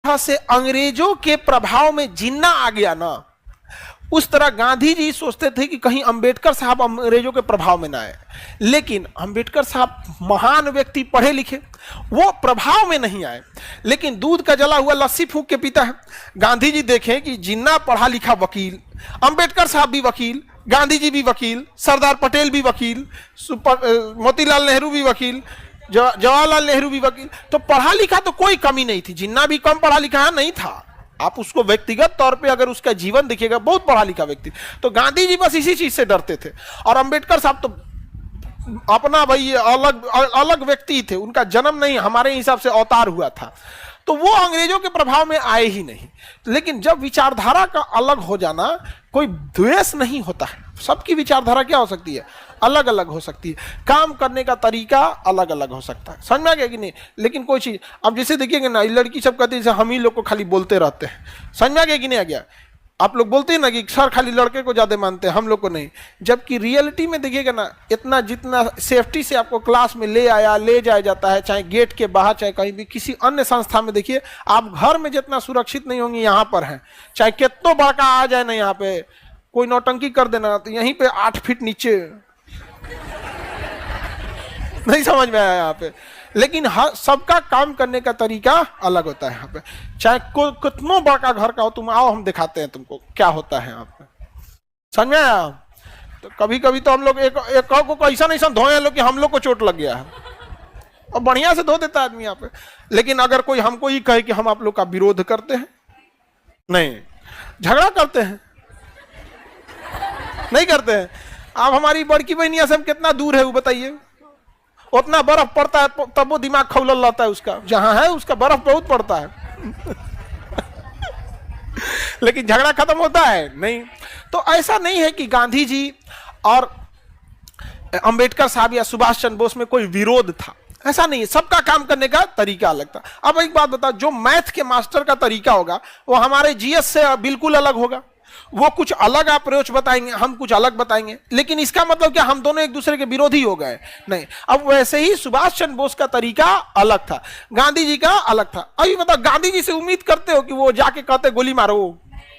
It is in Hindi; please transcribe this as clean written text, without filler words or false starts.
तरह से अंग्रेजों के प्रभाव में जीना आ गया ना, उस तरह गांधी जी सोचते थे कि कहीं अंबेडकर साहब अंग्रेजों के प्रभाव में ना आए। लेकिन अंबेडकर साहब महान व्यक्ति, पढ़े लिखे, वो प्रभाव में नहीं आए, लेकिन दूध का जला हुआ लस्सी फूंक के पीता है। गांधी जी देखें कि जिन्ना पढ़ा लिखा वकील, अंबेडकर साहब भी वकील, गांधी जी भी वकील, सरदार पटेल भी वकील, मोतीलाल नेहरू भी वकील, जवाहरलाल नेहरू भी वकील, तो पढ़ा लिखा तो कोई कमी नहीं थी। जिन्ना भी कम पढ़ा लिखा नहीं था। आप उसको व्यक्तिगत तौर पे अगर उसका जीवन देखिएगा, बहुत पढ़ा लिखा व्यक्ति। तो गांधी जी बस इसी चीज से डरते थे, और अंबेडकर साहब तो अपना भाई अलग अलग व्यक्ति थे, उनका जन्म नहीं हमारे हिसाब से अवतार हुआ था, तो वो अंग्रेजों के प्रभाव में आए ही नहीं। लेकिन जब विचारधारा का अलग हो जाना, कोई द्वेष नहीं होता है। सबकी विचारधारा क्या हो सकती है? अलग अलग हो सकती है, काम करने का तरीका अलग अलग हो सकता है। समझ में आ गया कि नहीं? लेकिन कोई चीज, अब जैसे देखिएगा ना, लड़की सब कहती है हम ही लोग को खाली बोलते रहते हैं। समझ में आ गया कि नहीं आ गया? आप लोग बोलते हैं ना कि सर खाली लड़के को ज्यादा मानते हैं, हम लोग को नहीं। जबकि रियलिटी में देखिएगा ना, इतना जितना सेफ्टी से आपको क्लास में ले जाया जाता है, चाहे गेट के बाहर, चाहे कहीं भी किसी अन्य संस्था में, देखिए आप घर में जितना सुरक्षित नहीं होंगे यहाँ पर हैं। चाहे कितना बड़का आ जाए ना, यहाँ पे कोई नौटंकी कर देना तो यहीं पे 8 फीट नीचे नहीं समझ में आया यहाँ पे। लेकिन हर सबका काम करने का तरीका अलग होता है यहाँ पे। चाहे कितना बड़ा घर का हो, तुम आओ हम दिखाते हैं तुमको क्या होता है यहाँ पे। समझ में आया? तो कभी कभी तो हम लोग एक को ऐसा नहीं धोए लोग कि हम लोग को चोट लग गया है, और बढ़िया से धो देता आदमी यहाँ पे। लेकिन अगर कोई हमको ही कहे कि हम आप लोग का विरोध करते हैं, नहीं, झगड़ा करते हैं, नहीं करते हैं। आप हमारी बड़की बहनिया से हम कितना दूर है वो बताइए? उतना बर्फ पड़ता है तब वो दिमाग खौलल रहता है उसका, जहां है उसका बर्फ बहुत पड़ता है लेकिन झगड़ा खत्म होता है नहीं। तो ऐसा नहीं है कि गांधी जी और अंबेडकर साहब या सुभाष चंद्र बोस में कोई विरोध था, ऐसा नहीं है। सबका काम करने का तरीका अलग था। अब एक बात बताओ, जो मैथ के मास्टर का तरीका होगा वो हमारे जीएस से बिल्कुल अलग होगा। वो कुछ अलग अप्रोच बताएंगे, हम कुछ अलग बताएंगे, लेकिन इसका मतलब क्या हम दोनों एक दूसरे के विरोधी हो गए? नहीं। अब वैसे ही सुभाष चंद्र बोस का तरीका अलग था, गांधी जी का अलग था। अभी बताओ, गांधी जी से उम्मीद करते हो कि वो जाके कहते गोली मारो?